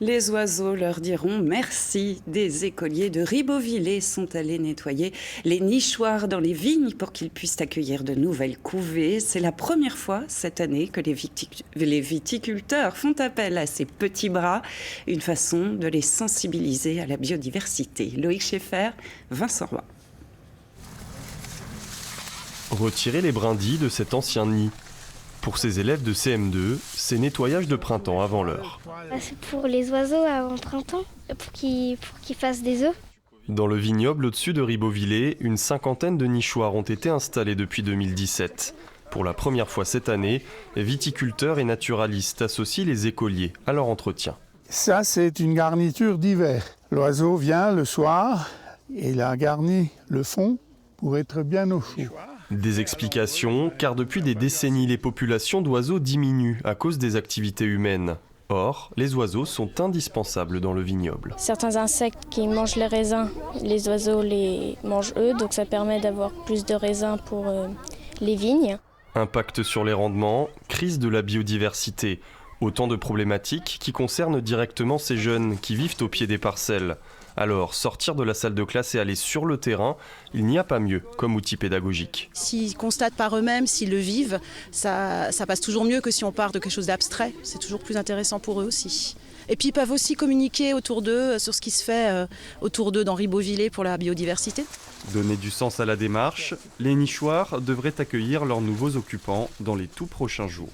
Les oiseaux leur diront merci. Des écoliers de Ribeauvillé sont allés nettoyer les nichoirs dans les vignes pour qu'ils puissent accueillir de nouvelles couvées. C'est la première fois cette année que les viticulteurs font appel à ces petits bras, une façon de les sensibiliser à la biodiversité. Loïc Schaeffer, Vincent Roy. Retirer les brindilles de cet ancien nid. Pour ces élèves de CM2, c'est nettoyage de printemps avant l'heure. C'est pour les oiseaux avant le printemps, pour qu'ils fassent des œufs. Dans le vignoble au-dessus de Ribeauvillé, une cinquantaine de nichoirs ont été installés depuis 2017. Pour la première fois cette année, viticulteurs et naturalistes associent les écoliers à leur entretien. Ça, c'est une garniture d'hiver. L'oiseau vient le soir et il a garni le fond pour être bien au chaud. Des explications, car depuis des décennies, les populations d'oiseaux diminuent à cause des activités humaines. Or, les oiseaux sont indispensables dans le vignoble. Certains insectes qui mangent les raisins, les oiseaux les mangent eux, donc ça permet d'avoir plus de raisins pour les vignes. Impact sur les rendements, crise de la biodiversité. Autant de problématiques qui concernent directement ces jeunes qui vivent au pied des parcelles. Alors, sortir de la salle de classe et aller sur le terrain, il n'y a pas mieux comme outil pédagogique. S'ils constatent par eux-mêmes, s'ils le vivent, ça passe toujours mieux que si on part de quelque chose d'abstrait. C'est toujours plus intéressant pour eux aussi. Et puis ils peuvent aussi communiquer autour d'eux sur ce qui se fait autour d'eux dans Ribeauvillé pour la biodiversité. Donner du sens à la démarche, les nichoirs devraient accueillir leurs nouveaux occupants dans les tout prochains jours.